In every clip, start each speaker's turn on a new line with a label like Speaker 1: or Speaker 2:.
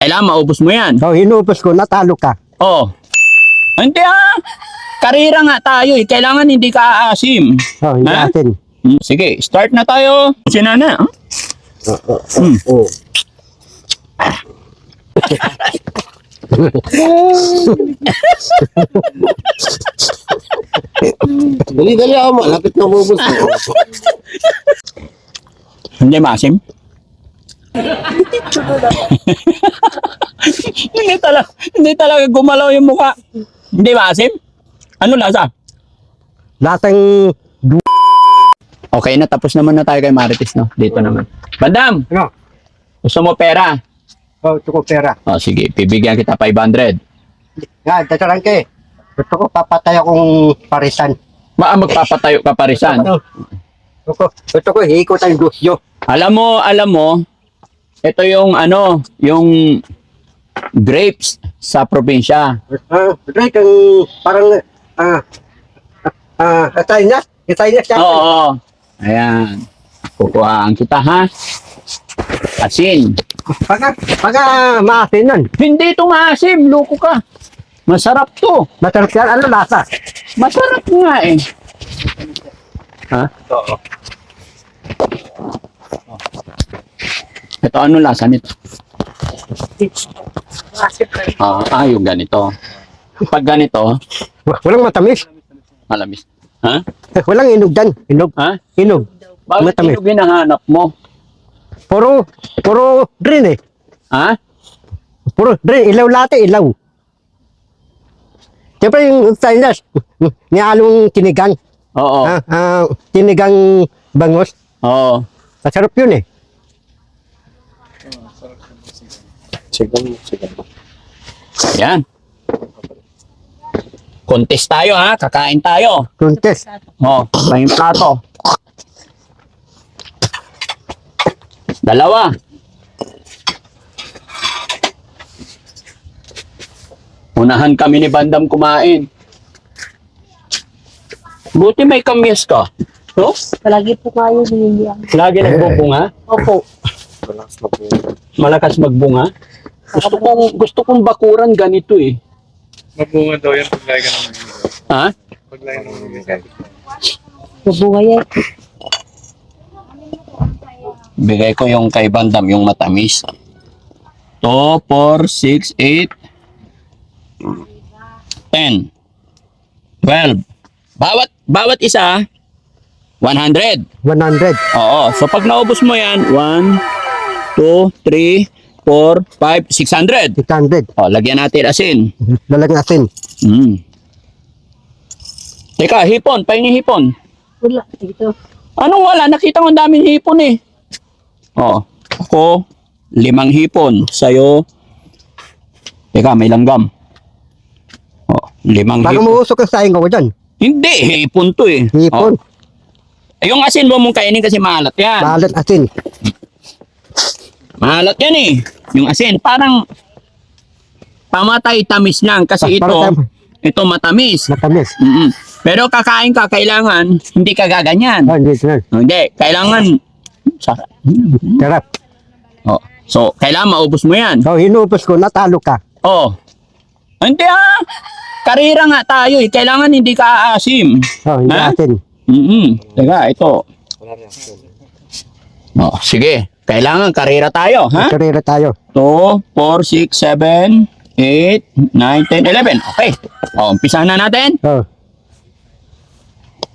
Speaker 1: Kailangan maubos mo yan.
Speaker 2: Oh, hinubos ko, natalo ka.
Speaker 1: Oo. Hindi karira nga tayo eh. Kailangan hindi ka aasim.
Speaker 2: Oh, hindi
Speaker 1: Ha?
Speaker 2: atin.
Speaker 1: Sige, start na tayo. Sinana.
Speaker 2: Oh.
Speaker 3: Dali ako, malapit na mubos.
Speaker 1: Hindi maasim? hindi talaga gumalaw yung mukha. Hindi maasim? Ano lasa?
Speaker 2: Lasang
Speaker 1: Okay na, tapos naman na tayo kay Marites, no? Dito naman. Bandam,
Speaker 2: ano?
Speaker 1: gusto mo pera?
Speaker 2: Oh, ito ko pera.
Speaker 1: O sige, bibigyan kita 500.
Speaker 2: Yan, dasaran ka eh. Gusto ko papatay akong parisan.
Speaker 1: Magpapatayo ka parisan.
Speaker 2: Ano? Gusto ko hikot ang gusyo.
Speaker 1: Alam mo, ito yung yung grapes sa probinsya.
Speaker 2: Right, ang parang Itay na siya.
Speaker 1: Oo. Ayan. Kukuhaan kita, ha? Asin.
Speaker 2: Pagka maasin nun.
Speaker 1: Hindi ito maasim. Loko ka. Masarap to.
Speaker 2: Masarap yan. Ano lasa?
Speaker 1: Masarap nga eh. Ha?
Speaker 2: Oo.
Speaker 1: Ito, ano lasa nito? Yung ganito. Pag ganito,
Speaker 2: Walang matamis.
Speaker 1: malamis. Ha?
Speaker 2: Walang inog dyan. Inog.
Speaker 1: Ha?
Speaker 2: Inog.
Speaker 1: Bakit
Speaker 2: Matamis.
Speaker 1: ito hinahanap mo?
Speaker 2: Puro green eh.
Speaker 1: Ha?
Speaker 2: Puro green. Ilaw lahat eh. Ilaw. Siyempre yung Chinese. Nihalong tinigang.
Speaker 1: Oo.
Speaker 2: Tinigang bangos.
Speaker 1: Oo.
Speaker 2: Masarap yun eh.
Speaker 1: Ayan. Contest tayo, ha? Kakain tayo.
Speaker 2: Contest.
Speaker 1: May plato. Dalawa. Unahan kami ni Bandam kumain. Buti may kamyas ka. No?
Speaker 4: Palagi po kayo binigyan.
Speaker 1: Lagi nagbubunga.
Speaker 4: Opo.
Speaker 1: Malakas magbunga. Gusto kong bakuran ganito eh.
Speaker 5: Mabunga daw yan pag lagi ka naman.
Speaker 1: Ha?
Speaker 5: Pag lagi naman.
Speaker 4: Mabunga yan.
Speaker 1: Bigay ko yung kay Bandam, yung matamis. 2, 4, 6, 8, 10, 12. Bawat isa, 100.
Speaker 2: 100.
Speaker 1: Oo. So pag naubos mo yan, 1, 2, 3, 4, 5, 600.
Speaker 2: 600.
Speaker 1: O, lagyan natin asin.
Speaker 2: Lalagyan asin.
Speaker 1: Teka, hipon. Pahingi hipon.
Speaker 4: Wala. Dito.
Speaker 1: Anong wala? Nakita ko ang daming hipon eh. O, ako, 5 hipon. Sa'yo, teka, may langgam. O, 5
Speaker 2: Baka
Speaker 1: hipon.
Speaker 2: mausok ang saing ko dyan.
Speaker 1: Hindi, hipon to eh.
Speaker 2: Hipon.
Speaker 1: O. Yung asin mo mong kainin kasi maalat yan.
Speaker 2: Balat asin.
Speaker 1: Maalat yan eh. Yung asin, parang pamatay tamis lang kasi ito matamis.
Speaker 2: Matamis.
Speaker 1: Pero kakain ka, kailangan hindi ka gaganyan.
Speaker 2: Hindi sir.
Speaker 1: Hindi, kailangan
Speaker 2: Sarap.
Speaker 1: Oh. So, kailangan maubos mo yan.
Speaker 2: So, hinubos ko, natalo ka.
Speaker 1: Oh. Hindi karira nga tayo eh. Kailangan hindi ka aasim.
Speaker 2: Oh, hindi
Speaker 1: Ha?
Speaker 2: atin.
Speaker 1: Teka, ito. Oh, sige. Kailangan karira tayo, ha?
Speaker 2: Karera tayo.
Speaker 1: 2, 4, 6, 7, 8, 9, 10, 11. Okay. O, umpisahan na natin.
Speaker 2: Oh.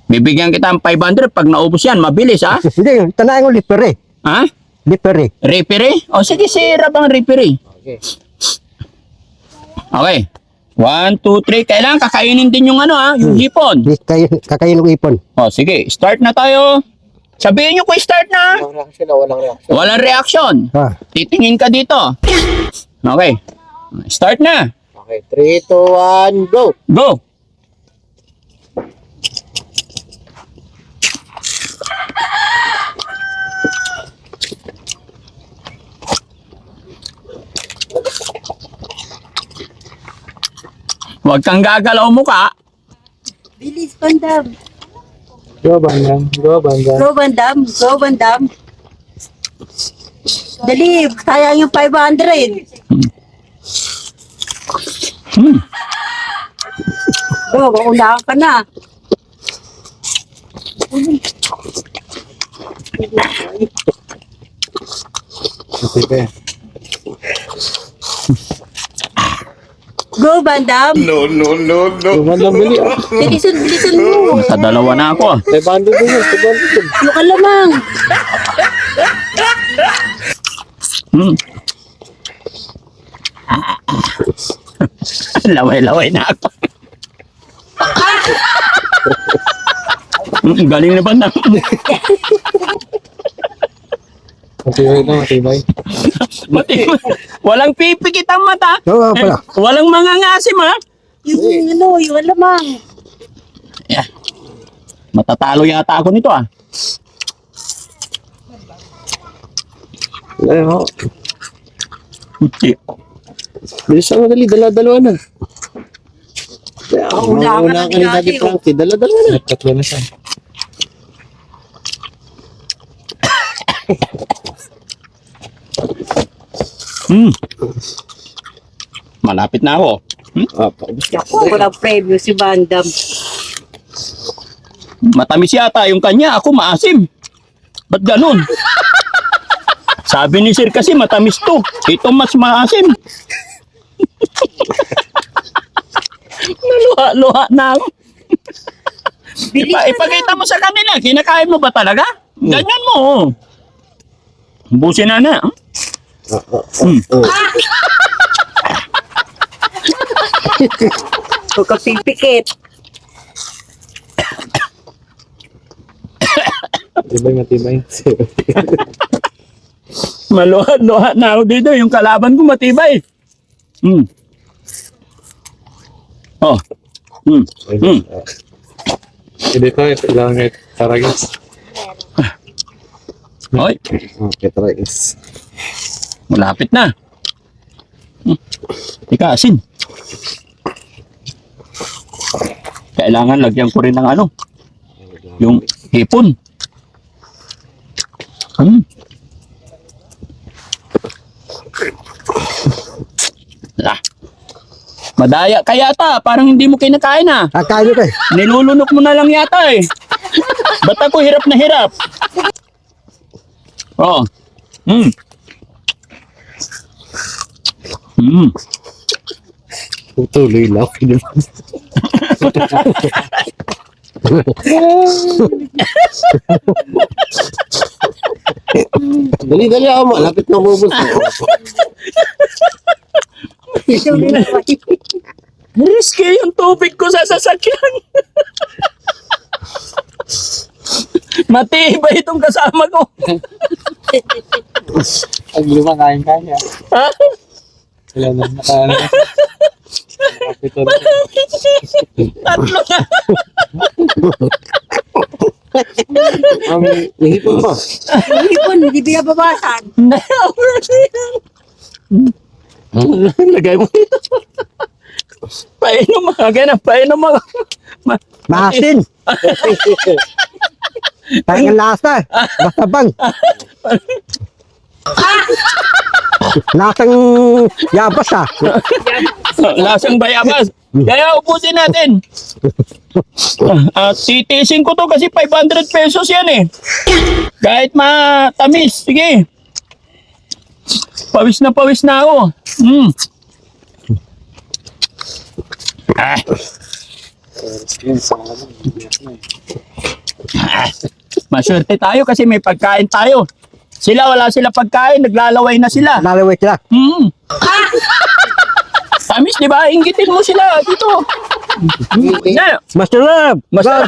Speaker 1: Bibigyan kita ng 500 pag naubos yan. Mabilis, ha?
Speaker 2: Hindi, tanayan ko lipere.
Speaker 1: Ha?
Speaker 2: Lipere.
Speaker 1: Referee? O, sige, sira bang referee? Okay. 1, 2, 3. Kailangan kakainin din yung yung hipon.
Speaker 2: Kakain ng ipon.
Speaker 1: O, sige. Start na tayo. Sabihin nyo kung start na.
Speaker 3: Walang reaction.
Speaker 1: Walang reaction.
Speaker 2: Ah.
Speaker 1: Titingin ka dito. Okay. Start na.
Speaker 3: Okay, 3, 2, 1, go!
Speaker 1: Go. Huwag kang gagalaw mukha.
Speaker 4: Bilis, Bandam.
Speaker 5: Go, Bandam. Go, Bandam.
Speaker 4: Go, Bandam. Go, Bandam. Dali, sayang yung 500.
Speaker 1: Hmm.
Speaker 4: Go, maunahan ka na.
Speaker 5: Sige.
Speaker 4: Go, Bandam.
Speaker 3: Yung lang bili.
Speaker 4: Bilisan mo.
Speaker 1: Nakadalawa na ako ah.
Speaker 3: 500 din yun. 500 din.
Speaker 4: Ano ka lamang?
Speaker 1: Hmm. Laway-laway na ako. Galing na ba na?
Speaker 5: Matibay na, matibay.
Speaker 1: Walang pipikit ang mata.
Speaker 2: Oo, pala.
Speaker 1: Walang mangangasim ha.
Speaker 4: Yung lamang.
Speaker 1: Yeah. Matatalo yata ako nito ah.
Speaker 3: Ayun, oh.
Speaker 1: Hindi.
Speaker 3: Bilisan mo dali. Dala-dalawa na.
Speaker 4: Maunahan ka na
Speaker 3: Una ka ni Daddy Frankie. Dala-dalawa na.
Speaker 5: Tatlo na siya.
Speaker 1: Hmm. Malapit na ako.
Speaker 4: Ako, walang preview si Bandam.
Speaker 1: Matamis yata yung kanya, ako maasim. Ba't ganun? Sabi ni Sir kasi matamis to. Ito mas maasim. Naluha-luha na ako. Ipakita mo sa kanila, kinakain mo ba talaga? Ganyan mo. Oh. Busin na na. Hmm.
Speaker 4: Huwag ka pipikit.
Speaker 5: Matibay.
Speaker 1: Maluha-luha na ako dito. Yung kalaban ko matibay. Hmm. Oh. Hmm. Hmm.
Speaker 5: Dito, ilang taragis.
Speaker 1: Hoy,
Speaker 3: Okay, try is.
Speaker 1: malapit na. Hmm. Ika, asin. Kailangan lagyan ko rin ng ano, yung hipon. Hmm. Ah. Madaya ka yata, parang hindi mo kinakain ah.
Speaker 2: Kakain ko eh.
Speaker 1: Nilulunok mo na lang yata eh. Ba't ako hirap na hirap? Oh. Hmm. Hmm.
Speaker 3: Tuloy lang. Dali-dali ako. Malapit na mabubos.
Speaker 1: Risky yung tubig ko sa sasakyan. Matibay itong kasama ko.
Speaker 5: Pag lima kain kanya.
Speaker 1: Ha?
Speaker 5: Wala na, nakaano na. Kapito na.
Speaker 1: Tatlo na.
Speaker 3: May hipon pa.
Speaker 4: Hipon, hindi binababasan.
Speaker 1: Lagay mo dito. Painom mga ganun. Painom mga.
Speaker 2: Maasin. Parang ang lasa. Basta bang. Lasang yabas ah.
Speaker 1: Lasang bayabas. Kaya ubusin natin. At titisin ko to kasi 500 pesos yan eh. Kahit matamis. Sige. Pawis na ako. Mm. Ah. Maswerte tayo kasi may pagkain tayo. Sila wala sila pagkain, naglalaway na sila.
Speaker 2: Lalaway sila.
Speaker 1: Hmm. Tamis, di ba? Inggitin mo sila dito. Yeah.
Speaker 2: Masarap.
Speaker 1: Masarap.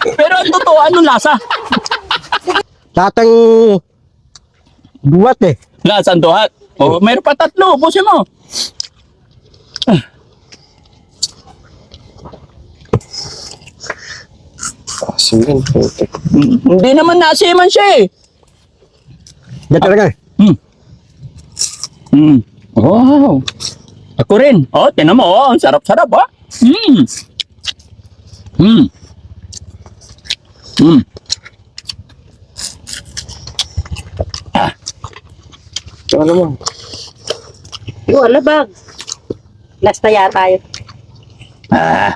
Speaker 1: Pero ang totoo, anong lasa?
Speaker 2: Tatang buwat eh.
Speaker 1: Lasang duhat. O, mayroon pa tatlo. Busin mo.
Speaker 3: Asin.
Speaker 1: Hindi naman nasiman siya eh.
Speaker 2: Yan talaga.
Speaker 1: Wow. Ako rin. Oh, tinan mo. Oh, ang sarap-sarap ah. Ah.
Speaker 3: Ano mo?
Speaker 4: Yung alabag. Last na yata yun.
Speaker 1: Ah,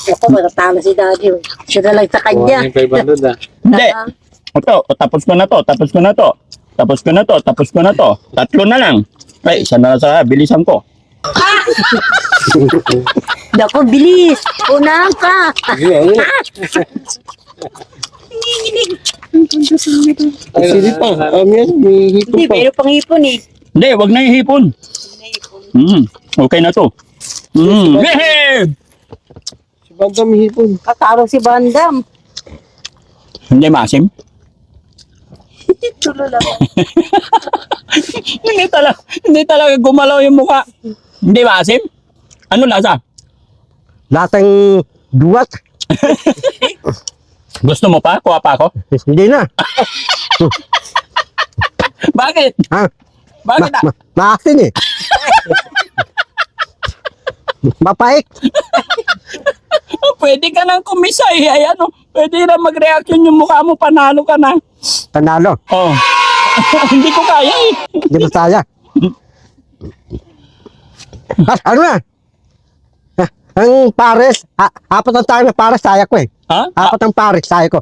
Speaker 4: Ako, matatalo si Daddy. Siya na lang sa kanya.
Speaker 5: Yung 500 ah.
Speaker 1: hindi. Ito, tapos ko na to. Tapos ko na to. Tapos ko na to. Tapos ko na to. Tatlo na lang. Ay, isa na lang sa bilisan ko.
Speaker 4: Naku, bilis. Unahan ka.
Speaker 3: Sige pa. Yan, may hipon
Speaker 4: Hindi,
Speaker 3: pa.
Speaker 4: pero pang hipon eh.
Speaker 1: Hindi, wag na yung hipon. Okay na to. Yehey!
Speaker 3: Si Bandam may hipon.
Speaker 4: Kataro si Bandam.
Speaker 1: Hindi masim.
Speaker 4: Tulo lang.
Speaker 1: Hindi talaga gumalaw yung mukha. Hindi masim? Ano lasa?
Speaker 2: Lasang duwat.
Speaker 1: Gusto mo pa? Kuha pa ako?
Speaker 2: Hindi na.
Speaker 1: Bakit?
Speaker 2: Ha?
Speaker 1: Bakit?
Speaker 2: Maasin eh. Mapait.
Speaker 1: Pwede ka nang kumisay. Ay ano, pwede na mag-reaction yung mukha mo. Panalo ka na.
Speaker 2: Panalo.
Speaker 1: Oh. Hindi ko kaya eh.
Speaker 2: Hindi mo saya. Ano na? Ang pares, apat ang tayo na pares, saya ko eh.
Speaker 1: Ha?
Speaker 2: Apat ang pares, saya ko.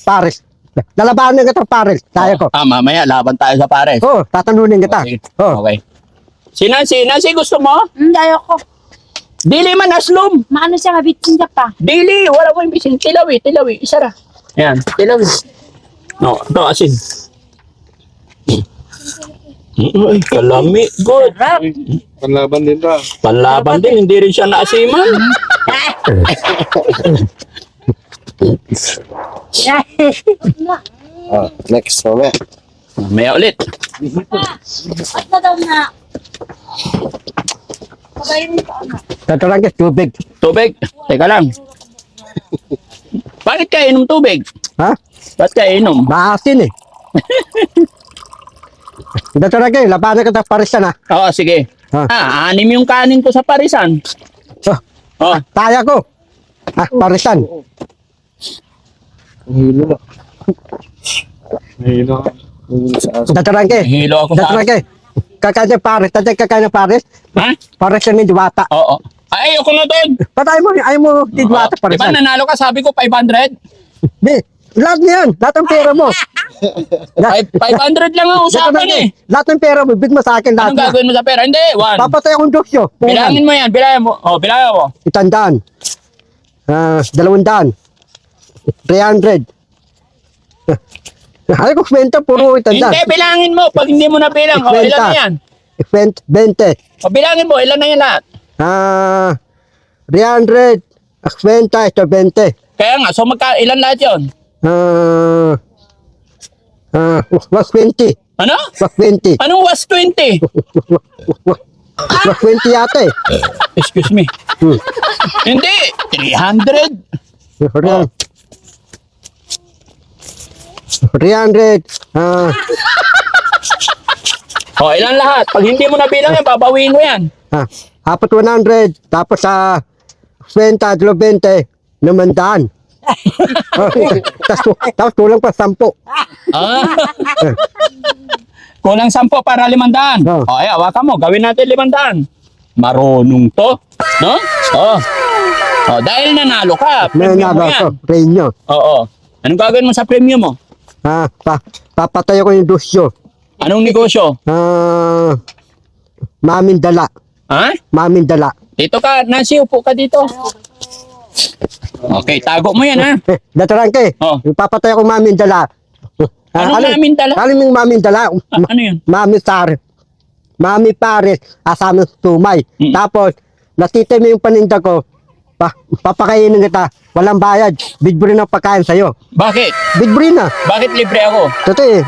Speaker 2: Pares. Lalabanan kita pares, saya ko.
Speaker 1: Mamaya, laban tayo sa pares.
Speaker 2: Oh, tatanunin kita.
Speaker 1: Okay.
Speaker 2: Oh.
Speaker 1: Okay. Sinansi gusto mo?
Speaker 4: Hindi, ayoko.
Speaker 1: Dili man aslom.
Speaker 4: Maano siya, kabitsin ka pa.
Speaker 1: Dili, wala ko yung bisin. Tilawi, isara. Yan, tilawi. No, ito asin. Ay, kalami. Good.
Speaker 4: Sarap.
Speaker 5: Panlaban din ba?
Speaker 1: Panlaban din, hindi rin siya naasiman.
Speaker 3: Next, mamaya.
Speaker 1: Maya ulit.
Speaker 4: At na daw na. Pagayin mo pa ano.
Speaker 2: Tatarangis, tubig.
Speaker 1: Tubig. Teka lang. Bakit ka inom tubig?
Speaker 2: Ha?
Speaker 1: Bakit ka inom?
Speaker 2: Maasin eh. Tatarangis, labanan kita pares na.
Speaker 1: Oo, sige.
Speaker 2: Ha?
Speaker 1: Anim yung kanin ko sa parisan.
Speaker 2: Oh,
Speaker 1: Oh,
Speaker 2: saya ko. Parisan.
Speaker 3: Hilo na.
Speaker 5: Hilo.
Speaker 3: Hilo sa aso.
Speaker 2: Tatarangis.
Speaker 1: hilo ako sa...
Speaker 2: Tatarangis. Kakain pares. Kakain pares.
Speaker 1: Ha?
Speaker 2: Pares na diwata.
Speaker 1: Oo. Ay, ayoko na doon.
Speaker 2: Patay mo, ayaw mo diwata
Speaker 1: Diba
Speaker 2: parisan.
Speaker 1: nanalo ka, sabi ko 500?
Speaker 2: Di, lahat na yan. Lahat ng pera mo.
Speaker 1: 500 lang ang usapan eh.
Speaker 2: Lahat ng pera mo, big mo sa akin lahat
Speaker 1: Anong
Speaker 2: na.
Speaker 1: gagawin mo sa pera? Hindi, one.
Speaker 2: Papatay akong dosyo.
Speaker 1: Bilangin mo yan, bilangin mo. Oh, bilangin mo.
Speaker 2: 100. 200. 300. Ay ko kwenta, puro 100.
Speaker 1: Hindi, bilangin mo. Pag hindi mo na bilang, oh, ilan na yan?
Speaker 2: 20.
Speaker 1: O, bilangin mo, ilan na yan lahat?
Speaker 2: 300. Kwenta, ito 20.
Speaker 1: Kaya nga, so ilan lahat yun?
Speaker 2: Was 20.
Speaker 1: Ano?
Speaker 2: Was 20.
Speaker 1: Anong was 20?
Speaker 2: Was 20 yata eh.
Speaker 1: Excuse me. Hindi, 300.
Speaker 2: 300.
Speaker 1: O, ilan lahat? Pag hindi mo na bilang yan, babawiin mo yan.
Speaker 2: Apat 100. Tapos sa kwenta, 20. Namandaan. Tapos kulang pa 10.
Speaker 1: Ah. Kulang 10 para 500.
Speaker 2: Oh.
Speaker 1: O, ay, hawakan mo. Gawin natin 500. Marunong to. No? Oh. Oh, dahil nanalo ka.
Speaker 2: May
Speaker 1: Premium mo
Speaker 2: nalo
Speaker 1: yan.
Speaker 2: ko. Premium.
Speaker 1: Oo. Anong gagawin mo sa premium mo?
Speaker 2: Papatay ko yung dosyo.
Speaker 1: Anong negosyo?
Speaker 2: Mamin dala.
Speaker 1: Ha?
Speaker 2: Mamin dala.
Speaker 1: Dito ka, Nancy, upo ka dito. Okay, tago mo yan, ha?
Speaker 2: Datarang ka eh.
Speaker 1: Oh.
Speaker 2: Papatay ko mamin dala.
Speaker 1: Anong mamin dala?
Speaker 2: Alam yung mamin dala?
Speaker 1: Ano yun?
Speaker 2: Mami sar. Mami pares. Asama tumay. Tapos, natitime yung paninda ko. Papakainin kita. Walang bayad. Bidbrin ang pagkain sa'yo.
Speaker 1: Bakit?
Speaker 2: Bidbrin na.
Speaker 1: Bakit libre ako?
Speaker 2: Totoo eh.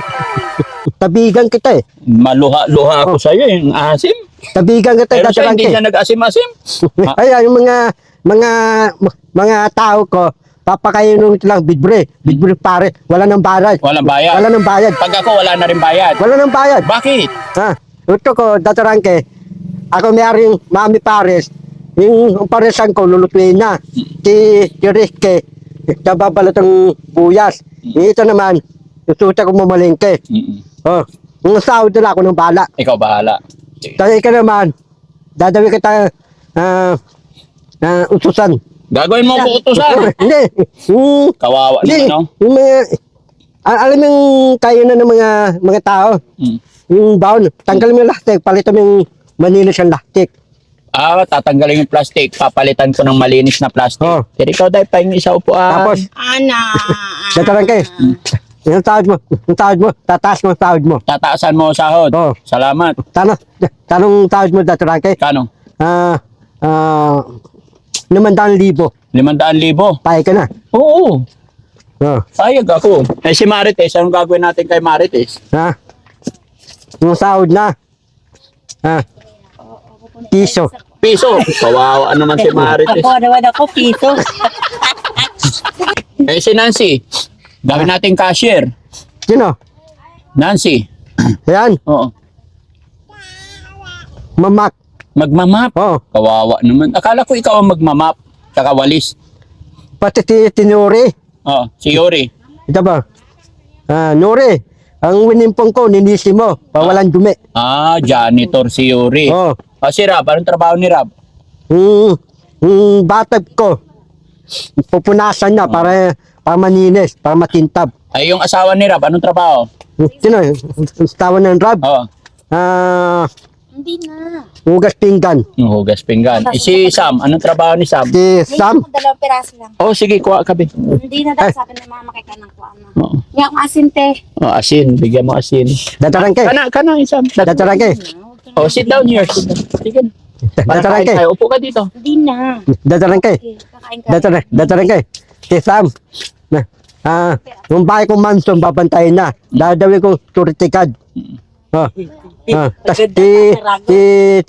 Speaker 2: Tabigan kita eh.
Speaker 1: Maluha-luha ako sa'yo, yung asim.
Speaker 2: Tabigan kita.
Speaker 1: Pero siya,
Speaker 2: Datarang
Speaker 1: hindi
Speaker 2: ka
Speaker 1: siya nag-asim-asim.
Speaker 2: Ay, yung mga tao ko, papakainin ko lang bidbre pare, wala nang bayad.
Speaker 1: Walang bayad.
Speaker 2: Wala nang bayad.
Speaker 1: Pag ako, wala na rin bayad.
Speaker 2: Wala nang bayad.
Speaker 1: Bakit?
Speaker 2: Ito ko, datarangke, ako mayroong mami pares, yung paresan ko, lulutuin na. Si Ricky, nababalot ang buyas. Ito naman, susuta ko mamalingke. Oh, Ang sahod nila ako ng bala.
Speaker 1: Ikaw bahala.
Speaker 2: Tayo ka naman, dadawin kita utusan.
Speaker 1: Gagawin mo ko utusan.
Speaker 2: Hindi.
Speaker 1: Kawawa
Speaker 2: Hindi.
Speaker 1: naman, no?
Speaker 2: Yung mga, alam mo yung kayo na ng mga tao.
Speaker 1: Mm.
Speaker 2: Yung baon, tanggalin mo yung lastik, palitan mo yung malinis yung lastik.
Speaker 1: Tatanggalin yung plastic. Papalitan ko ng malinis na plastic.
Speaker 2: Oh.
Speaker 1: Pero ikaw dahil pa yung isa upuan.
Speaker 2: Tapos,
Speaker 4: Ana.
Speaker 2: dataran kayo. Yung sahod mo, tataas mo ang sahod mo.
Speaker 1: Tataasan mo ang sahod.
Speaker 2: Oh.
Speaker 1: Salamat.
Speaker 2: Tanong sahod mo, dataran kayo.
Speaker 1: Kano?
Speaker 2: 500,000.
Speaker 1: 500,000.
Speaker 2: Paya ka na.
Speaker 1: Oo.
Speaker 2: Oh.
Speaker 1: Payag ako. Eh si Marites, anong gagawin natin kay Marites?
Speaker 2: Ha? Yung sahod na. Piso.
Speaker 1: Piso. Kawawa naman si Marites.
Speaker 4: Ako naman ako, piso.
Speaker 1: Eh si Nancy, gawin natin cashier.
Speaker 2: Sino?
Speaker 1: Nancy.
Speaker 2: Yan.
Speaker 1: Oo.
Speaker 2: Mamak.
Speaker 1: Magmamap.
Speaker 2: Oh.
Speaker 1: Kawawa naman. Akala ko ikaw ang magmamap. Tsaka walis.
Speaker 2: Pati tinuri.
Speaker 1: Oh, si Yuri.
Speaker 2: Ito ba? Nuri. Ang winimpong ko, ninisi mo. Pawalan dumi.
Speaker 1: Janitor si Yuri.
Speaker 2: Oh.
Speaker 1: Si Rab, anong trabaho ni Rab?
Speaker 2: Batag ko. Pupunasan na para maninis, para matintab.
Speaker 1: Ay, yung asawa ni Rab, anong trabaho?
Speaker 2: Sino? Tawa ng rab.
Speaker 1: Oo.
Speaker 4: Hindi na.
Speaker 2: Hugas pinggan.
Speaker 1: Yung hugas pinggan. Si Sam, anong trabaho ni Sam?
Speaker 2: Si Sam.
Speaker 4: Dalawang piraso lang.
Speaker 1: Oh, sige, kuha ka, be.
Speaker 4: Hindi na daw sabi ng mama kay kanang kuha na.
Speaker 1: Oo.
Speaker 4: Nga akong asin, te.
Speaker 1: Oh, asin. Bigyan mo asin.
Speaker 2: Dataran kay.
Speaker 1: Kana, Sam.
Speaker 2: Dataran kay.
Speaker 1: Oh, sit down here. Sit down. Sige. Para
Speaker 2: Dataran
Speaker 1: kain
Speaker 2: kay.
Speaker 1: tayo. Upo ka dito.
Speaker 4: Hindi na.
Speaker 2: Dataran kay.
Speaker 4: Okay, kakain ka.
Speaker 2: Dataran kay. Si Sam. Yung bahay kong mansion, babantayin na. Dadawin kong turtikad. Tas si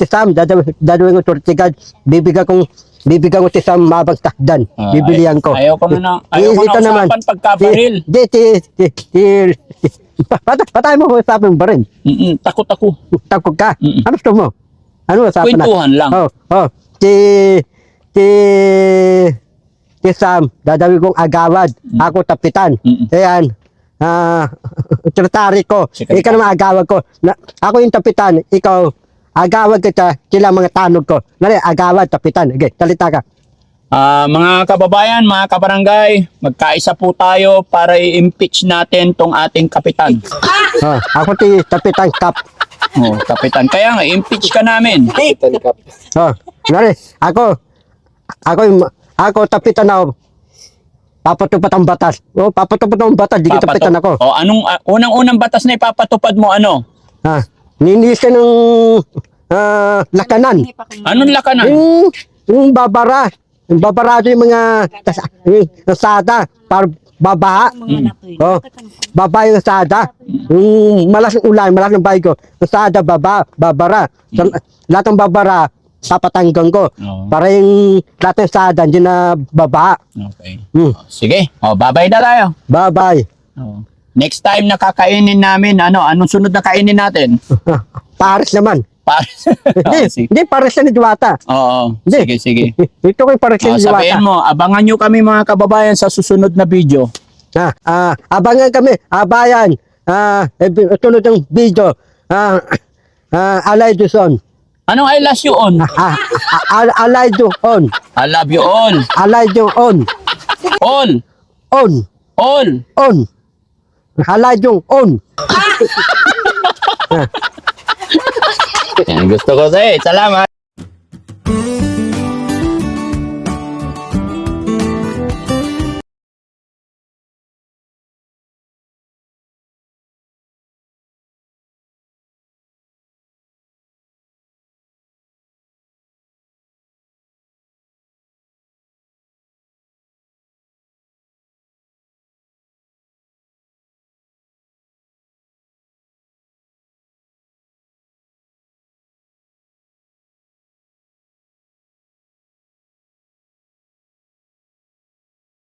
Speaker 2: Sam, dadawin kong turtikad. Bibigyan ko si Sam mabang takdan. Bibilihan ko.
Speaker 1: Ayaw ko na usapan pagkabaril.
Speaker 2: Patay mo ko usapan ba rin?
Speaker 1: Takot ako.
Speaker 2: Takot ka?
Speaker 1: Mm-mm.
Speaker 2: Ano gusto mo? Ano usapan na?
Speaker 1: Kwentuhan lang.
Speaker 2: Si Sam, dadawin kong agawad. Ako tapitan. Ayan. Tratari ko.
Speaker 1: Sige.
Speaker 2: Ikaw naman agawad ko. Ako yung tapitan. Ikaw, agawad kita. Sila mga tanog ko. Nari, agawad, tapitan. Okay, salita ka.
Speaker 1: Mga kababayan, mga kabarangay, magkaisa po tayo para i-impeach natin tong ating kapitan.
Speaker 2: Ako si Tapitan Kap.
Speaker 1: Oh, kapitan. Kaya nga, impeach ka namin.
Speaker 2: Nari, ako tapitan ako. Papatupad ang batas. Papatupad ang batas. Di kita tapitan ako.
Speaker 1: Oh, anong unang batas na ipapatupad mo ano?
Speaker 2: Ninis ka ng lakanan.
Speaker 1: Anong lakanan?
Speaker 2: Yung babara. Yung babarado yung mga nasada para babaha. Baba yung nasada. Yung malaking ulan, malaking bahay ko. Nasada, babara. Lahat ng babara, papatanggang ko. Para yung lahat ng nasada, hindi na babaha.
Speaker 1: Okay. Sige. Bye-bye na tayo.
Speaker 2: Bye-bye.
Speaker 1: Next time na kakainin namin, anong sunod na kainin natin?
Speaker 2: Paris naman.
Speaker 1: Paris.
Speaker 2: Hindi, Paris na ni Diwata.
Speaker 1: Oo.
Speaker 2: Hindi.
Speaker 1: Sige.
Speaker 2: Ito ko yung Paris na ni Diwata.
Speaker 1: Sabihin mo, abangan nyo kami mga kababayan sa susunod na video.
Speaker 2: Abangan kami, abayan. Tunod ng video. Alay Duzon.
Speaker 1: Anong I love you on?
Speaker 2: Alay Duzon.
Speaker 1: I love you all.
Speaker 2: Alay Duzon.
Speaker 1: All.
Speaker 2: On. Alay Duzon.
Speaker 1: Yan, gusto ko sa'yo. Salamat.